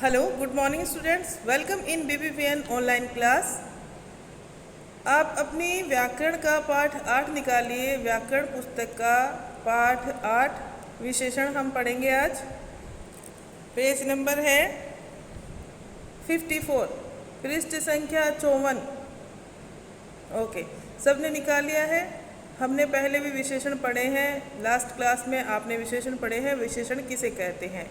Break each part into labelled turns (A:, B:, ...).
A: Hello, good morning students. Welcome in BBVN online class. आप अपनी व्याकरण का पाठ 8 निकालिए। व्याकरण पुस्तक का पाठ 8 विशेषण हम पढ़ेंगे आज। पेज नंबर है 54, पृष्ठ संख्या 54। ओके, सबने निकाल लिया है। हमने पहले भी विशेषण पढ़े हैं, लास्ट क्लास में आपने विशेषण पढ़े हैं। विशेषण किसे कहते हैं?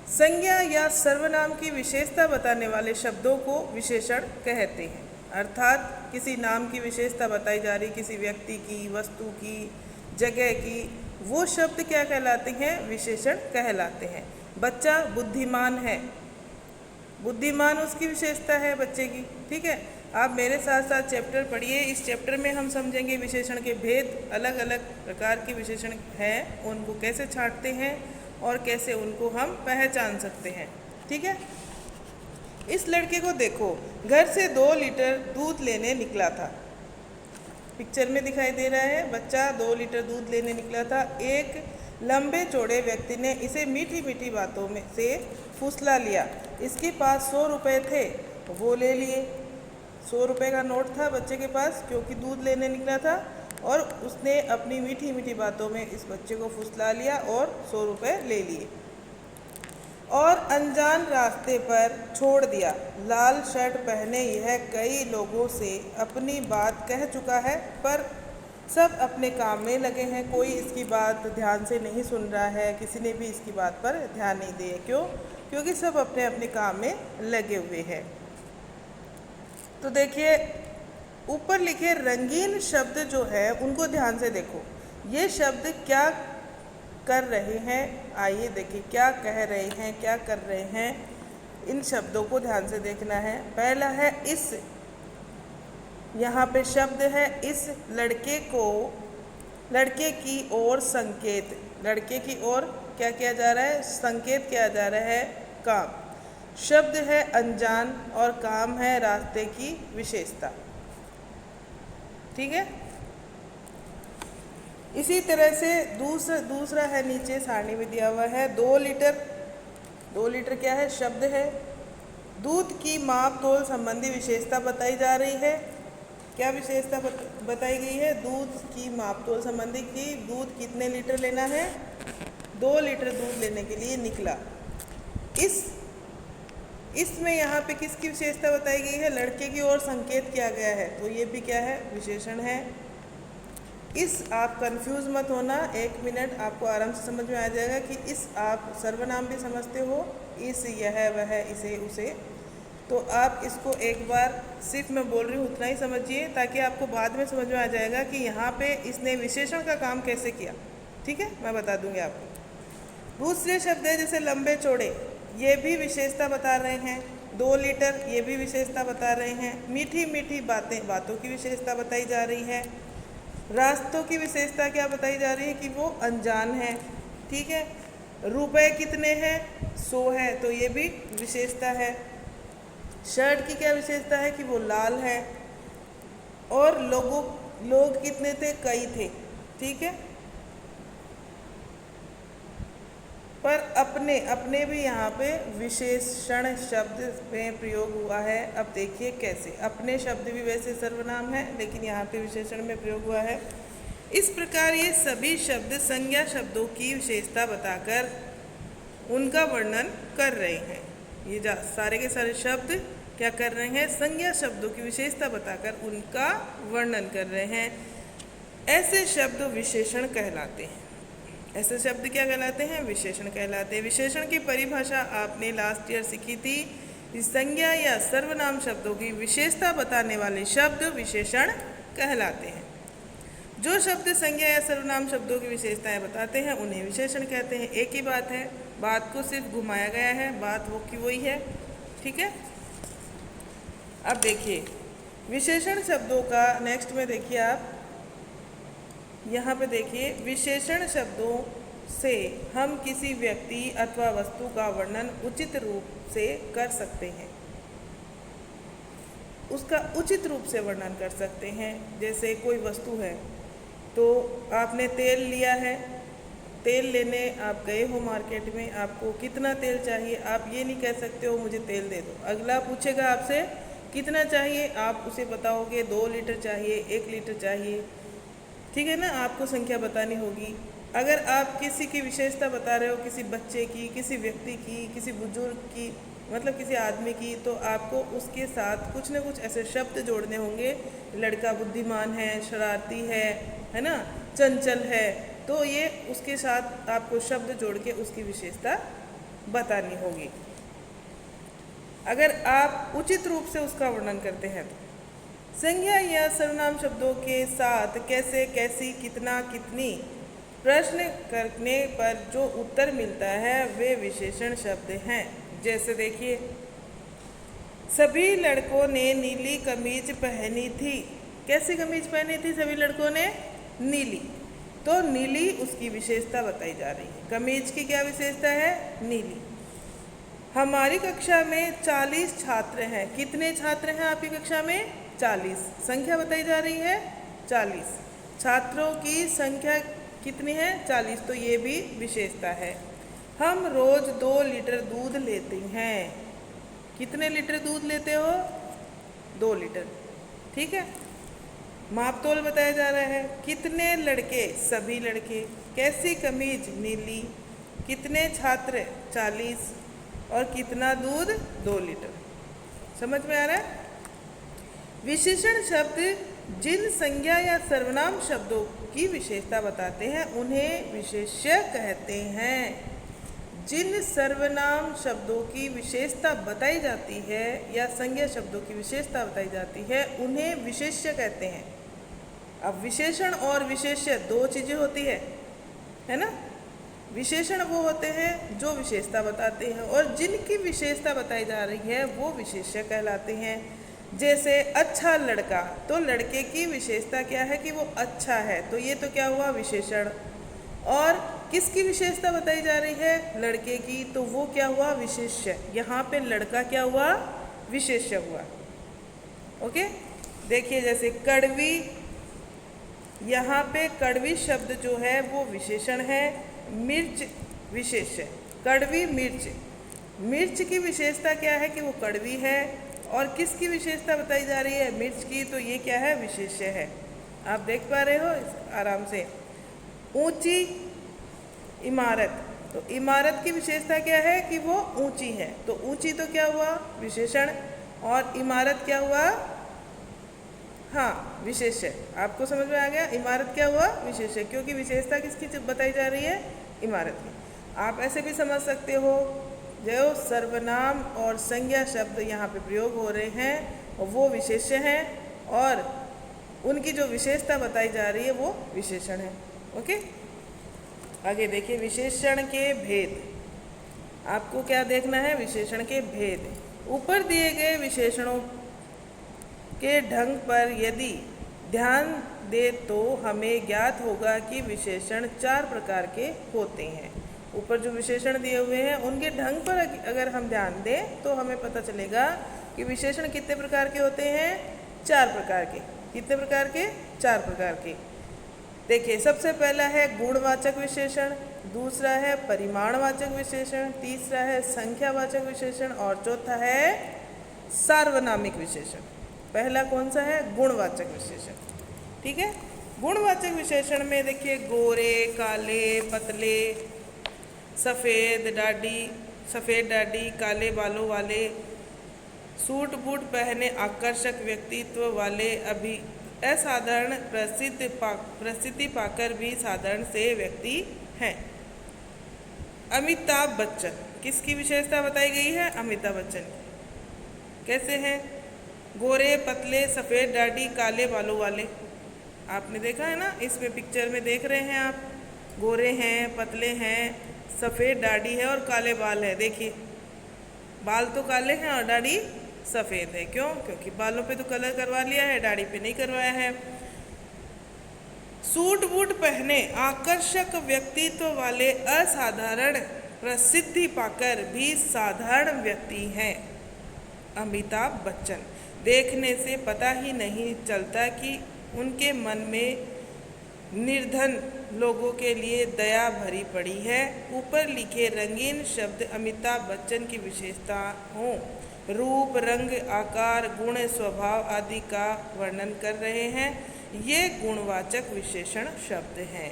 A: संज्ञा या सर्वनाम की विशेषता बताने वाले शब्दों को विशेषण कहते हैं। अर्थात किसी नाम की विशेषता बताई जा रही, किसी व्यक्ति की, वस्तु की, जगह की, वो शब्द क्या कहलाते हैं? विशेषण कहलाते हैं। बच्चा बुद्धिमान है, बुद्धिमान उसकी विशेषता है बच्चे की। ठीक है, आप मेरे साथ साथ चैप्टर पढ़िए। इस चैप्टर में हम समझेंगे विशेषण के भेद, अलग अलग प्रकार के विशेषण हैं, उनको कैसे छांटते हैं और कैसे उनको हम पहचान सकते हैं। ठीक है, इस लड़के को देखो, घर से 2 लीटर दूध लेने निकला था। पिक्चर में दिखाई दे रहा है, बच्चा 2 लीटर दूध लेने निकला था। एक लंबे चौड़े व्यक्ति ने इसे मीठी मीठी बातों में से फुसला लिया। इसके पास 100 रुपये थे, वो ले लिए। 100 रुपये का नोट था बच्चे के पास, क्योंकि दूध लेने निकला था, और उसने अपनी मीठी मीठी बातों में इस बच्चे को फुसला लिया और 100 रुपये ले लिए और अनजान रास्ते पर छोड़ दिया। लाल शर्ट पहने यह कई लोगों से अपनी बात कह चुका है, पर सब अपने काम में लगे हैं। कोई इसकी बात ध्यान से नहीं सुन रहा है, किसी ने भी इसकी बात पर ध्यान नहीं दिया। क्यों? क्योंकि सब अपने अपने काम में लगे हुए हैं। तो देखिए, ऊपर लिखे रंगीन शब्द जो है उनको ध्यान से देखो। ये शब्द क्या कर रहे हैं? आइए देखिए, क्या कह रहे हैं, क्या कर रहे हैं, इन शब्दों को ध्यान से देखना है। पहला है इस, यहाँ पे शब्द है इस लड़के को, लड़के की ओर संकेत। लड़के की ओर क्या किया जा रहा है? संकेत किया जा रहा है, काम। शब्द है अनजान और काम है रास्ते की विशेषता। ठीक है, इसी तरह से दूसरा है, नीचे सारणी में दिया हुआ है 2 लीटर। 2 लीटर क्या है? शब्द है। दूध की माप तोल संबंधी विशेषता बताई जा रही है। क्या विशेषता बताई गई है? दूध की माप तोल संबंधी की दूध कितने लीटर लेना है? 2 लीटर दूध लेने के लिए निकला। इसमें यहाँ पे किसकी विशेषता बताई गई है? लड़के की ओर संकेत किया गया है, तो ये भी क्या है? विशेषण है। आप कंफ्यूज मत होना, 1 मिनट आपको आराम से समझ में आ जाएगा कि आप सर्वनाम भी समझते हो, इस, यह, वह, इसे, उसे। तो आप इसको एक बार, सिर्फ मैं बोल रही हूँ उतना ही समझिए, ताकि आपको बाद में समझ में आ जाएगा कि यहाँ पे इसने विशेषण का काम कैसे किया। ठीक है, मैं बता दूँगी आपको। दूसरे शब्द है जैसे लंबे चौड़े, ये भी विशेषता बता रहे हैं। 2 लीटर, ये भी विशेषता बता रहे हैं। मीठी मीठी बातें, बातों की विशेषता बताई जा रही है। रास्तों की विशेषता क्या बताई जा रही है? कि वो अनजान है। ठीक है, रुपए कितने हैं? 100 है, तो ये भी विशेषता है। शर्ट की क्या विशेषता है? कि वो लाल है। और लोग कितने थे? कई थे। ठीक है, पर अपने भी यहाँ पे विशेषण शब्द में प्रयोग हुआ है। अब देखिए कैसे। अपने शब्द भी वैसे सर्वनाम है, लेकिन यहाँ पे विशेषण में प्रयोग हुआ है। इस प्रकार ये सभी शब्द संज्ञा शब्दों की विशेषता बताकर उनका वर्णन कर रहे हैं। ये सारे के सारे शब्द क्या कर रहे हैं? संज्ञा शब्दों की विशेषता बताकर उनका वर्णन कर रहे हैं। ऐसे शब्द विशेषण कहलाते हैं। ऐसे शब्द क्या कहलाते हैं? विशेषण कहलाते हैं। विशेषण की परिभाषा आपने लास्ट ईयर सीखी थी। संज्ञा या सर्वनाम शब्दों की विशेषता बताने वाले शब्द विशेषण कहलाते हैं। जो शब्द संज्ञा या सर्वनाम शब्दों की विशेषताएं बताते हैं उन्हें विशेषण कहते हैं। एक ही बात है, बात को सिर्फ घुमाया गया है, बात वो की वही है। ठीक है, अब देखिए विशेषण शब्दों का नेक्स्ट में देखिए आप यहाँ पे देखिए, विशेषण शब्दों से हम किसी व्यक्ति अथवा वस्तु का वर्णन उचित रूप से कर सकते हैं। उसका उचित रूप से वर्णन कर सकते हैं। जैसे कोई वस्तु है, तो आपने तेल लिया है, तेल लेने आप गए हो मार्केट में, आपको कितना तेल चाहिए, आप ये नहीं कह सकते हो मुझे तेल दे दो। अगला पूछेगा आपसे कितना चाहिए, आप उसे बताओगे 2 लीटर चाहिए, 1 लीटर चाहिए, ठीक है ना, आपको संख्या बतानी होगी। अगर आप किसी की विशेषता बता रहे हो, किसी बच्चे की, किसी व्यक्ति की, किसी बुजुर्ग की, मतलब किसी आदमी की, तो आपको उसके साथ कुछ ना कुछ ऐसे शब्द जोड़ने होंगे। लड़का बुद्धिमान है, शरारती है ना, चंचल है, तो ये उसके साथ आपको शब्द जोड़ के उसकी विशेषता बतानी होगी। अगर आप उचित रूप से उसका वर्णन करते हैं तो संज्ञा या सर्वनाम शब्दों के साथ कैसे, कैसी, कितना, कितनी प्रश्न करने पर जो उत्तर मिलता है वे विशेषण शब्द हैं। जैसे देखिए, सभी लड़कों ने नीली कमीज पहनी थी। कैसी कमीज पहनी थी सभी लड़कों ने? नीली। तो नीली उसकी विशेषता बताई जा रही है। कमीज की क्या विशेषता है? नीली। हमारी कक्षा में 40 छात्र हैं। कितने छात्र हैं आपकी कक्षा में? 40। संख्या बताई जा रही है 40। छात्रों की संख्या कितनी है? 40। तो ये भी विशेषता है। हम रोज 2 लीटर दूध लेते हैं। कितने लीटर दूध लेते हो? 2 लीटर। ठीक है। मापतोल बताया जा रहा है। कितने लड़के? सभी लड़के। कैसी कमीज? नीली। कितने छात्र? 40। और कितना दूध? 2 लीटर। समझ में आ रहा है? विशेषण शब्द जिन संज्ञा या सर्वनाम शब्दों की विशेषता बताते हैं उन्हें विशेष्य कहते हैं। जिन सर्वनाम शब्दों की विशेषता बताई जाती है या संज्ञा शब्दों की विशेषता बताई जाती है उन्हें विशेष्य कहते हैं। अब विशेषण और विशेष्य 2 चीज़ें होती है ना। विशेषण वो होते हैं जो विशेषता बताते हैं और जिनकी विशेषता बताई जा रही है वो विशेष्य कहलाते हैं। जैसे अच्छा लड़का, तो लड़के की विशेषता क्या है कि वो अच्छा है, तो ये तो क्या हुआ? विशेषण। और किसकी विशेषता बताई जा रही है? लड़के की, तो वो क्या हुआ? विशेष्य। यहाँ पे लड़का क्या हुआ? विशेष्य हुआ। ओके, देखिए जैसे कड़वी, यहाँ पे कड़वी शब्द जो है वो विशेषण है। मिर्च विशेष्य। कड़वी मिर्च, मिर्च की विशेषता क्या है कि वो कड़वी है। और किसकी विशेषता बताई जा रही है? मिर्च की, तो ये क्या है? विशेष्य है। आप देख पा रहे हो आराम से। ऊंची इमारत, तो इमारत की विशेषता क्या है कि वो ऊंची है, तो ऊंची तो क्या हुआ? विशेषण। और इमारत क्या हुआ? हाँ, विशेष्य। आपको समझ में आ गया? इमारत क्या हुआ? विशेष्य, क्योंकि विशेषता किसकी बताई जा रही है? इमारत की। आप ऐसे भी समझ सकते हो, जो सर्वनाम और संज्ञा शब्द यहाँ पे प्रयोग हो रहे हैं वो विशेष्य हैं और उनकी जो विशेषता बताई जा रही है वो विशेषण है। ओके, आगे देखिए विशेषण के भेद। आपको क्या देखना है? विशेषण के भेद। ऊपर दिए गए विशेषणों के ढंग पर यदि ध्यान दे तो हमें ज्ञात होगा कि विशेषण 4 प्रकार के होते हैं। ऊपर जो विशेषण दिए हुए हैं उनके ढंग पर अगर हम ध्यान दें तो हमें पता चलेगा कि विशेषण कितने प्रकार के होते हैं? 4 प्रकार के। कितने प्रकार के? 4 प्रकार के। देखिए, सबसे पहला है गुणवाचक विशेषण, दूसरा है परिमाणवाचक विशेषण, तीसरा है संख्यावाचक विशेषण और चौथा है सार्वनामिक विशेषण। पहला कौन सा है? गुणवाचक विशेषण। ठीक है। गुणवाचक विशेषण में देखिए गोरे, काले, पतले, सफ़ेद दाढ़ी, काले बालों वाले, सूट बूट पहने, आकर्षक व्यक्तित्व वाले, अभी असाधारण प्रसिद्धि पाकर भी साधारण से व्यक्ति हैं। अमिताभ बच्चन, किसकी विशेषता बताई गई है? अमिताभ बच्चन की। कैसे हैं? गोरे, पतले, सफ़ेद दाढ़ी, काले बालों वाले। आपने देखा है ना, इसमें पिक्चर में देख रहे हैं आप, गोरे हैं, पतले हैं, सफ़ेद दाढ़ी है और काले बाल है। देखिए, बाल तो काले हैं और दाढ़ी सफ़ेद है। क्यों? क्योंकि बालों पे तो कलर करवा लिया है, दाढ़ी पे नहीं करवाया है। सूट बूट पहने, आकर्षक व्यक्तित्व वाले, असाधारण प्रसिद्धि पाकर भी साधारण व्यक्ति हैं। अमिताभ बच्चन। देखने से पता ही नहीं चलता कि उनके मन में निर्धन लोगों के लिए दया भरी पड़ी है। ऊपर लिखे रंगीन शब्द अमिताभ बच्चन की विशेषताओं, रूप, रंग, आकार, गुण, स्वभाव आदि का वर्णन कर रहे हैं। ये गुणवाचक विशेषण शब्द हैं।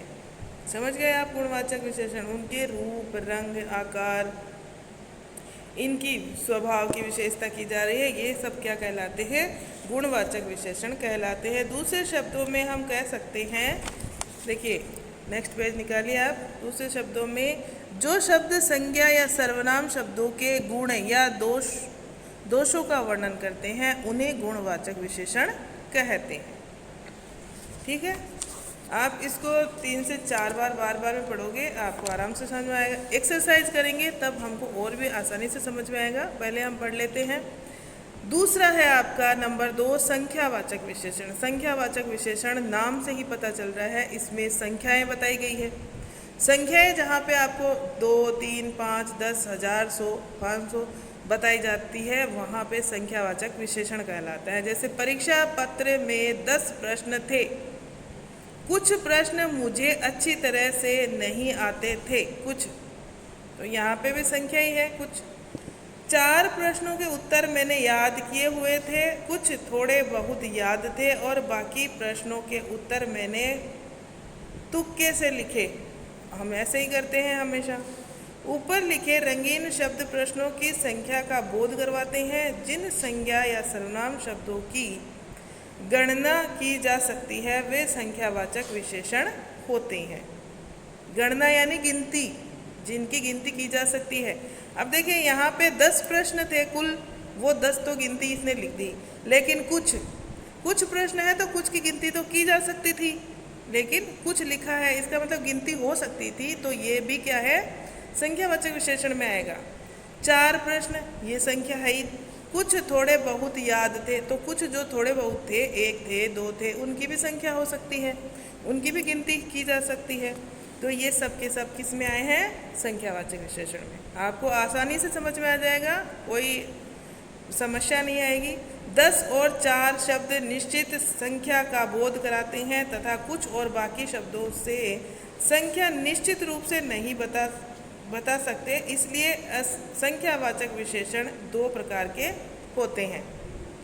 A: समझ गए आप? गुणवाचक विशेषण उनके रूप, रंग, आकार, इनकी स्वभाव की विशेषता की जा रही है। ये सब क्या कहलाते हैं? गुणवाचक विशेषण कहलाते हैं। दूसरे शब्दों में हम कह सकते हैं, देखिए नेक्स्ट पेज निकालिए आप। दूसरे शब्दों में जो शब्द संज्ञा या सर्वनाम शब्दों के गुण या दोषों का वर्णन करते हैं उन्हें गुणवाचक विशेषण कहते हैं। ठीक है, आप इसको 3 से 4 बार में पढ़ोगे, आपको आराम से समझ में आएगा। एक्सरसाइज करेंगे तब हमको और भी आसानी से समझ में आएगा। पहले हम पढ़ लेते हैं। दूसरा है आपका नंबर 2 संख्यावाचक विशेषण। संख्यावाचक विशेषण नाम से ही पता चल रहा है, इसमें संख्याएं बताई गई है। संख्याएं जहाँ पे आपको 2, 3, 5, 10, 1000, 100, 500 बताई जाती है, वहाँ पे संख्यावाचक विशेषण कहलाता है। जैसे परीक्षा पत्र में 10 प्रश्न थे, कुछ प्रश्न मुझे अच्छी तरह से नहीं आते थे। कुछ, तो यहाँ पे भी संख्या ही है। कुछ 4 प्रश्नों के उत्तर मैंने याद किए हुए थे, कुछ थोड़े बहुत याद थे और बाकी प्रश्नों के उत्तर मैंने तुक्के से लिखे। हम ऐसे ही करते हैं हमेशा। ऊपर लिखे रंगीन शब्द प्रश्नों की संख्या का बोध करवाते हैं। जिन संज्ञा या सर्वनाम शब्दों की गणना की जा सकती है वे संख्यावाचक विशेषण होते हैं। गणना यानी गिनती, जिनकी गिनती की जा सकती है। अब देखिए यहाँ पे 10 प्रश्न थे कुल, वो 10 तो गिनती इसने लिख दी, लेकिन कुछ प्रश्न है तो कुछ की गिनती तो की जा सकती थी, लेकिन कुछ लिखा है, इसका मतलब गिनती हो सकती थी, तो ये भी क्या है? संख्यावाचक विशेषण में आएगा। 4 प्रश्न, ये संख्या है ही। कुछ थोड़े बहुत याद थे, तो कुछ जो थोड़े बहुत थे, 1 थे, 2 थे, उनकी भी संख्या हो सकती है, उनकी भी गिनती की जा सकती है। तो ये सब के सब किस में आए हैं? संख्यावाचक विशेषण में। आपको आसानी से समझ में आ जाएगा, कोई समस्या नहीं आएगी। 10 और 4 शब्द निश्चित संख्या का बोध कराते हैं तथा कुछ और बाकी शब्दों से संख्या निश्चित रूप से नहीं बता सकते, इसलिए संख्यावाचक विशेषण 2 प्रकार के होते हैं।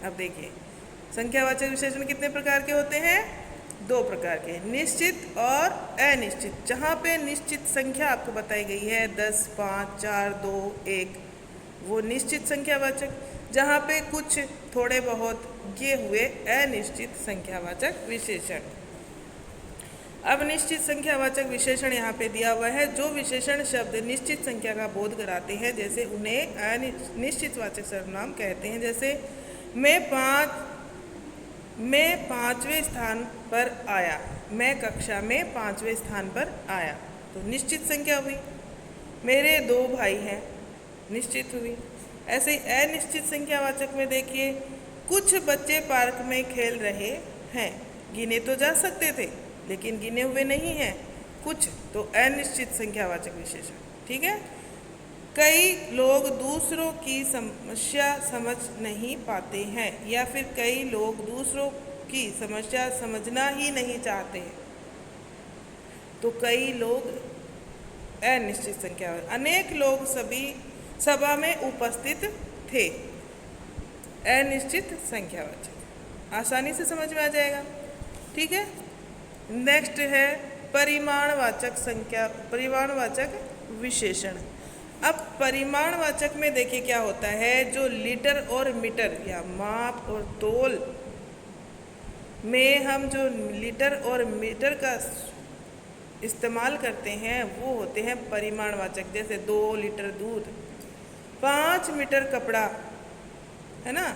A: अब देखिए संख्यावाचक विशेषण कितने प्रकार के होते हैं? 2 प्रकार के, निश्चित और अनिश्चित। जहाँ पे निश्चित संख्या आपको बताई गई है 10, 5, 4, 2, 1, वो निश्चित संख्यावाचक। जहाँ पे कुछ थोड़े बहुत, ये हुए अनिश्चित संख्यावाचक विशेषण। अब निश्चित संख्यावाचक विशेषण यहाँ पे दिया हुआ है। जो विशेषण शब्द निश्चित संख्या का बोध कराते हैं, जैसे उन्हें अनिश्चितवाचक सर्वनाम कहते हैं। जैसे मैं 5वें स्थान पर आया, मैं कक्षा में 5वें स्थान पर आया, तो निश्चित संख्या हुई। मेरे 2 भाई हैं, निश्चित हुई। ऐसे ही अनिश्चित संख्यावाचक में देखिए, कुछ बच्चे पार्क में खेल रहे हैं, गिने तो जा सकते थे लेकिन गिने हुए नहीं हैं, कुछ, तो अनिश्चित संख्यावाचक विशेषण। ठीक है। कई लोग दूसरों की समस्या समझ नहीं पाते हैं, या फिर कई लोग दूसरों की समस्या समझना ही नहीं चाहते हैं, तो कई लोग अनिश्चित संख्या। अनेक लोग सभी सभा में उपस्थित थे, अनिश्चित संख्यावाचक। आसानी से समझ में आ जाएगा। ठीक है। नेक्स्ट है परिमाणवाचक विशेषण। अब परिमाणवाचक में देखिए क्या होता है, जो लीटर और मीटर या माप और तोल में हम जो लीटर और मीटर का इस्तेमाल करते हैं वो होते हैं परिमाणवाचक। जैसे 2 लीटर दूध, 5 मीटर कपड़ा, है ना,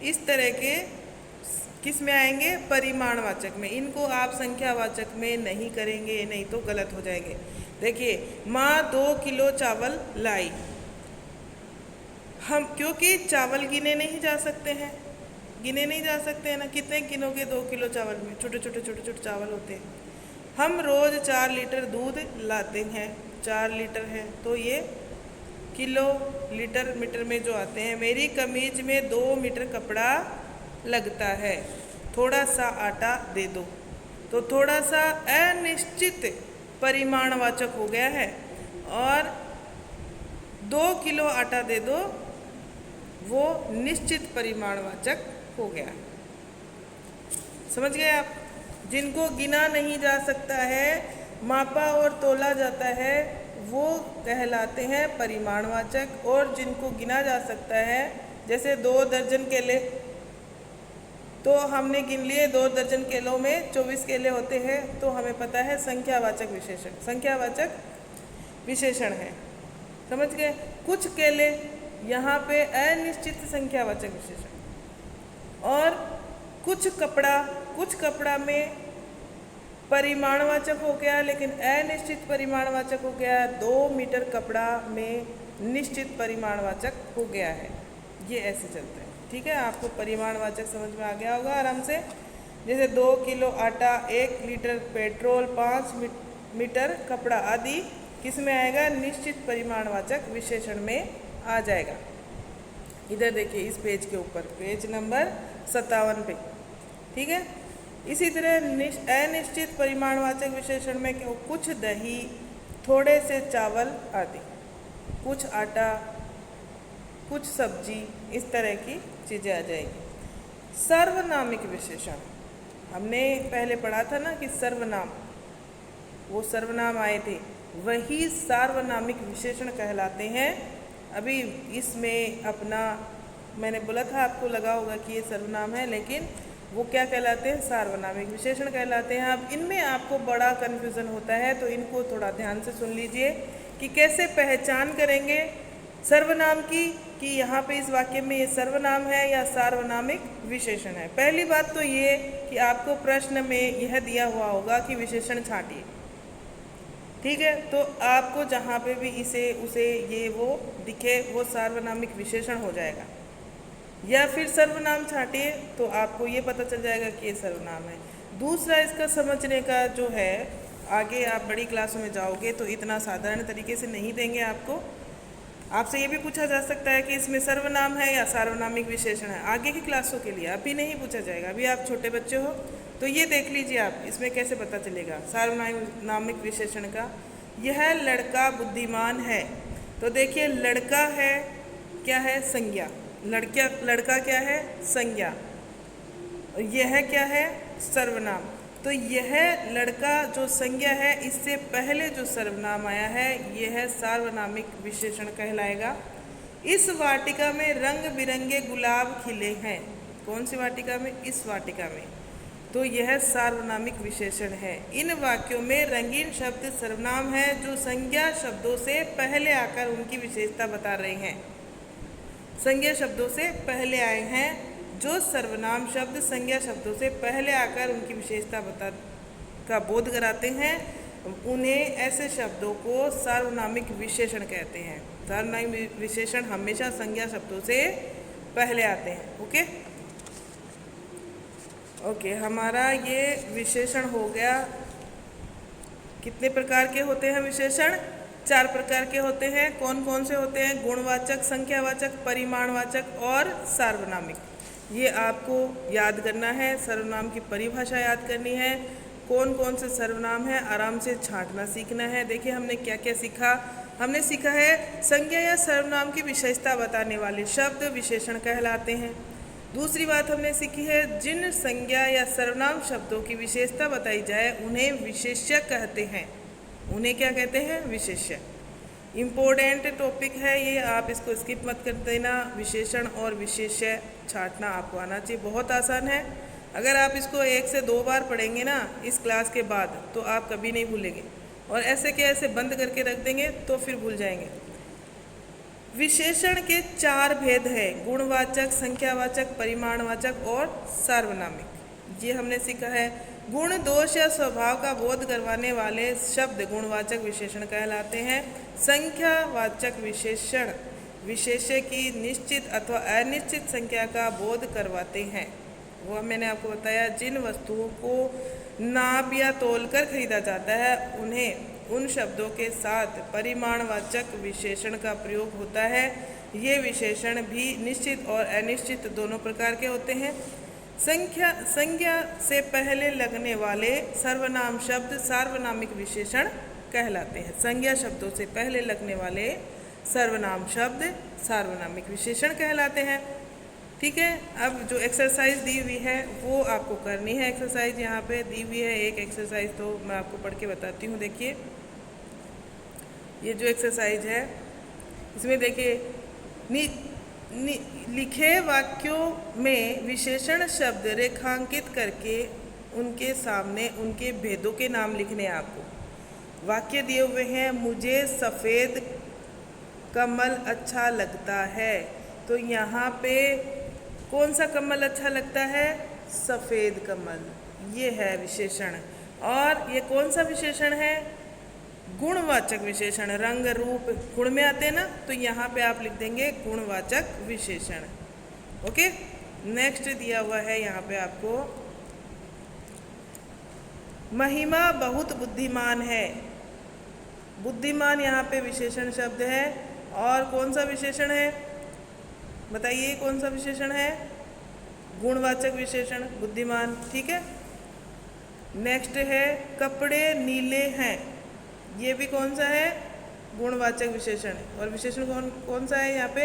A: इस तरह के किस में आएंगे? परिमाणवाचक में। इनको आप संख्यावाचक में नहीं करेंगे, नहीं तो गलत हो जाएंगे। देखिए माँ 2 किलो चावल लाई, हम क्योंकि चावल गिने नहीं जा सकते हैं, ना, कितने किलो के 2 किलो चावल में छोटे छोटे चावल होते हैं। हम रोज 4 लीटर दूध लाते हैं, 4 लीटर है तो ये किलो लीटर मीटर में जो आते हैं। मेरी कमीज में 2 मीटर कपड़ा लगता है, थोड़ा सा आटा दे दो। तो थोड़ा सा अनिश्चित परिमाणवाचक हो गया है। और 2 किलो आटा दे दो, वो निश्चित परिमाणवाचक हो गया। समझ गए आप? जिनको गिना नहीं जा सकता है, मापा और तोला जाता है, वो कहलाते हैं परिमाणवाचक। और जिनको गिना जा सकता है, जैसे 2 दर्जन केले, तो हमने गिन लिए 2 दर्जन केलों में 24 केले होते हैं, तो हमें पता है संख्यावाचक विशेषण, संख्यावाचक विशेषण है। समझ गए? कुछ केले, यहाँ पे अनिश्चित संख्यावाचक विशेषण। और कुछ कपड़ा में परिमाणवाचक हो गया, लेकिन अनिश्चित परिमाणवाचक हो गया। 2 मीटर कपड़ा में निश्चित परिमाणवाचक हो गया है। ये ऐसे चलता है। ठीक है, आपको परिमाणवाचक समझ में आ गया होगा आराम से। जैसे 2 किलो आटा, 1 लीटर पेट्रोल, 5 मीटर कपड़ा आदि किस में आएगा? निश्चित परिमाणवाचक विशेषण में आ जाएगा। इधर देखिए इस पेज के ऊपर, पेज नंबर 57 पे। ठीक है, इसी तरह अनिश्चित परिमाणवाचक विशेषण में क्या? कुछ दही, थोड़े से चावल आदि, कुछ आटा, कुछ सब्जी, इस तरह की चीज़ें आ जाएंगी। सर्वनामिक विशेषण हमने पहले पढ़ा था ना कि सर्वनाम, वो सर्वनाम आए थे, वही सार्वनामिक विशेषण कहलाते हैं। अभी इसमें अपना मैंने बोला था, आपको लगा होगा कि ये सर्वनाम है, लेकिन वो क्या कहलाते हैं? सार्वनामिक विशेषण कहलाते हैं। अब इनमें आपको बड़ा कन्फ्यूज़न होता है, तो इनको थोड़ा ध्यान से सुन लीजिए कि कैसे पहचान करेंगे सर्वनाम की, कि यहाँ पे इस वाक्य में ये सर्वनाम है या सार्वनामिक विशेषण है। पहली बात तो ये कि आपको प्रश्न में यह दिया हुआ होगा कि विशेषण छांटिए। ठीक है, तो आपको जहाँ पे भी इसे उसे ये वो दिखे, वो सार्वनामिक विशेषण हो जाएगा। या फिर सर्वनाम छांटिए तो आपको ये पता चल जाएगा कि ये सर्वनाम है। दूसरा, इसका समझने का जो है, आगे आप बड़ी क्लासों में जाओगे तो इतना साधारण तरीके से नहीं देंगे आपको। आपसे ये भी पूछा जा सकता है कि इसमें सर्वनाम है या सार्वनामिक विशेषण है। आगे की क्लासों के लिए अभी नहीं पूछा जाएगा, अभी आप छोटे बच्चे हो, तो ये देख लीजिए आप, इसमें कैसे पता चलेगा सार्वनामिक विशेषण का। यह लड़का बुद्धिमान है, तो देखिए लड़का है, क्या है? संज्ञा। लड़का क्या है? संज्ञा। यह क्या है? सर्वनाम। तो यह लड़का जो संज्ञा है, इससे पहले जो सर्वनाम आया है, यह सार्वनामिक विशेषण कहलाएगा। इस वाटिका में रंग बिरंगे गुलाब खिले हैं। कौन सी वाटिका में? इस वाटिका में। तो यह सार्वनामिक विशेषण है। इन वाक्यों में रंगीन शब्द सर्वनाम है जो संज्ञा शब्दों से पहले आकर उनकी विशेषता बता रहे हैं। संज्ञा शब्दों से पहले आए हैं, जो सर्वनाम शब्द संज्ञा शब्दों से पहले आकर उनकी विशेषता का बोध कराते हैं, उन्हें ऐसे शब्दों को सार्वनामिक विशेषण कहते हैं। सार्वनामिक विशेषण हमेशा संज्ञा शब्दों से पहले आते हैं। ओके, हमारा ये विशेषण हो गया। कितने प्रकार के होते हैं विशेषण? 4 प्रकार के होते हैं। कौन कौन से होते हैं? गुणवाचक, संख्यावाचक, परिमाणवाचक और सार्वनामिक। ये आपको याद करना है। सर्वनाम की परिभाषा याद करनी है। कौन कौन से सर्वनाम है, आराम से छांटना सीखना है। देखिए हमने क्या क्या सीखा। हमने सीखा है संज्ञा या सर्वनाम की विशेषता बताने वाले शब्द विशेषण कहलाते हैं। दूसरी बात हमने सीखी है, जिन संज्ञा या सर्वनाम शब्दों की विशेषता बताई जाए उन्हें विशेष्य कहते हैं। उन्हें क्या कहते हैं? विशेष्य। इम्पोर्टेंट टॉपिक है ये, आप इसको स्किप मत कर देना। विशेषण और विशेष्य छांटना आपको आना चाहिए, बहुत आसान है। अगर आप इसको 1 से 2 बार पढ़ेंगे ना इस क्लास के बाद, तो आप कभी नहीं भूलेंगे। और ऐसे के ऐसे बंद करके रख देंगे तो फिर भूल जाएंगे। विशेषण के 4 भेद हैं, गुणवाचक, संख्यावाचक, परिमाणवाचक और सार्वनामिक। ये हमने सीखा है। गुण, दोष या स्वभाव का बोध करवाने वाले शब्द गुणवाचक विशेषण कहलाते हैं। संख्यावाचक विशेषण विशेष्य की निश्चित अथवा अनिश्चित संख्या का बोध करवाते हैं। वो मैंने आपको बताया, जिन वस्तुओं को नाप या तोलकर खरीदा जाता है उन्हें उन शब्दों के साथ परिमाणवाचक विशेषण का प्रयोग होता है। ये विशेषण भी निश्चित और अनिश्चित दोनों प्रकार के होते हैं। संज्ञा से पहले लगने वाले सर्वनाम शब्द सार्वनामिक विशेषण कहलाते हैं। संज्ञा शब्दों से पहले लगने वाले सर्वनाम शब्द सार्वनामिक विशेषण कहलाते हैं। ठीक है, अब जो एक्सरसाइज दी हुई है वो आपको करनी है। एक्सरसाइज यहाँ पे दी हुई है एक एक्सरसाइज, तो मैं आपको पढ़ के बताती हूँ। देखिए ये जो एक्सरसाइज है इसमें देखिए लिखे वाक्यों में विशेषण शब्द रेखांकित करके उनके सामने उनके भेदों के नाम लिखने हैं आपको। वाक्य दिए हुए हैं, मुझे सफ़ेद कमल अच्छा लगता है। तो यहाँ पे कौन सा कमल अच्छा लगता है? सफ़ेद कमल, ये है विशेषण। और ये कौन सा विशेषण है? गुणवाचक विशेषण। रंग रूप गुण में आते हैं ना, तो यहाँ पे आप लिख देंगे गुणवाचक विशेषण। ओके, नेक्स्ट दिया हुआ है यहाँ पे आपको, महिमा बहुत बुद्धिमान है। बुद्धिमान यहाँ पे विशेषण शब्द है। और कौन सा विशेषण है बताइए, कौन सा विशेषण है? गुणवाचक विशेषण बुद्धिमान। ठीक है, नेक्स्ट है कपड़े नीले हैं। ये भी कौन सा है? गुणवाचक विशेषण। और विशेषण कौन सा है यहाँ पे?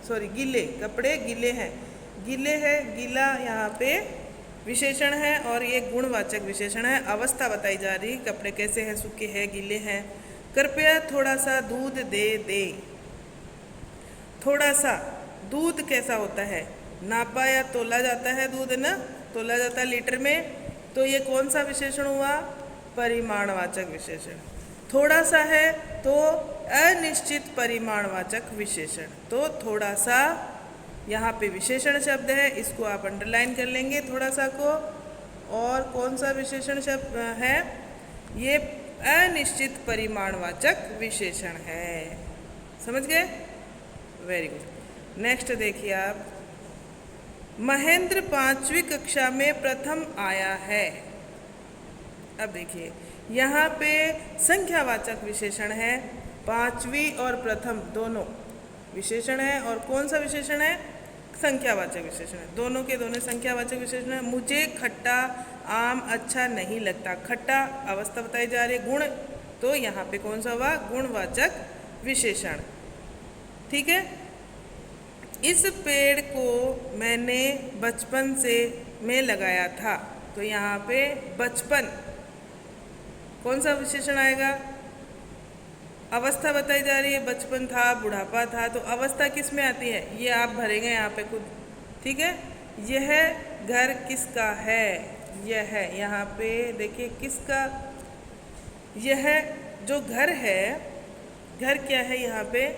A: सॉरी, गीले, कपड़े गीले हैं। गीले है, गीला यहाँ पे विशेषण है और ये गुणवाचक विशेषण है। अवस्था बताई जा रही, कपड़े कैसे हैं, सूखे हैं, गीले हैं। कृपया थोड़ा सा दूध दे दे। थोड़ा सा दूध कैसा होता है? नापा या तोला जाता है दूध ना, तोला जाता है लीटर में। तो ये कौन सा विशेषण हुआ? परिमाणवाचक विशेषण। थोड़ा सा है तो अनिश्चित परिमाणवाचक विशेषण। तो थोड़ा सा यहाँ पे विशेषण शब्द है, इसको आप अंडरलाइन कर लेंगे थोड़ा सा को। और कौन सा विशेषण शब्द है? ये अनिश्चित परिमाणवाचक विशेषण है। समझ गए? Very good. नेक्स्ट देखिए आप, महेंद्र 5वीं कक्षा में प्रथम आया है। अब देखिए यहाँ पे संख्यावाचक विशेषण है, 5वीं और प्रथम दोनों विशेषण है। और कौन सा विशेषण है? संख्यावाचक विशेषण है। दोनों के दोनों संख्यावाचक विशेषण है। मुझे खट्टा आम अच्छा नहीं लगता। खट्टा अवस्था बताई जा रही है, गुण, तो यहाँ पे कौन सा हुआ? गुणवाचक विशेषण। ठीक है, इस पेड़ को मैंने बचपन से में लगाया था। तो यहाँ पे बचपन कौन सा विशेषण आएगा? अवस्था बताई जा रही है, बचपन था, बुढ़ापा था। तो अवस्था किस में आती है? ये आप भरेंगे यहाँ पे खुद। ठीक है, यह घर किसका है? यह है, यहाँ पे देखिए किसका? यह जो घर है, घर क्या है? यहाँ पे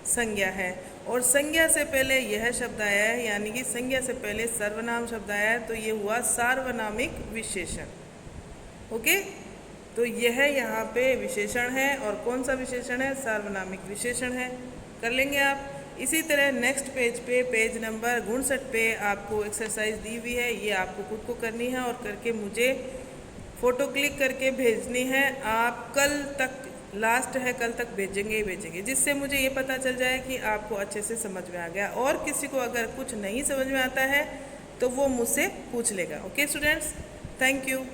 A: संज्ञा है। और संज्ञा से पहले यह शब्द आया है, यानी कि संज्ञा से पहले सर्वनाम शब्द आया है, तो ये हुआ सार्वनामिक विशेषण। ओके, तो यह यहाँ पे विशेषण है। और कौन सा विशेषण है? सार्वनामिक विशेषण है। कर लेंगे आप। इसी तरह नेक्स्ट पेज पे, पेज नंबर 59 पे आपको एक्सरसाइज दी हुई है, ये आपको खुद को करनी है और करके मुझे फ़ोटो क्लिक करके भेजनी है। आप कल तक, लास्ट है, कल तक भेजेंगे ही भेजेंगे, जिससे मुझे ये पता चल जाए कि आपको अच्छे से समझ में आ गया। और किसी को अगर कुछ नहीं समझ में आता है तो वो मुझसे पूछ लेगा। Okay students, thank you.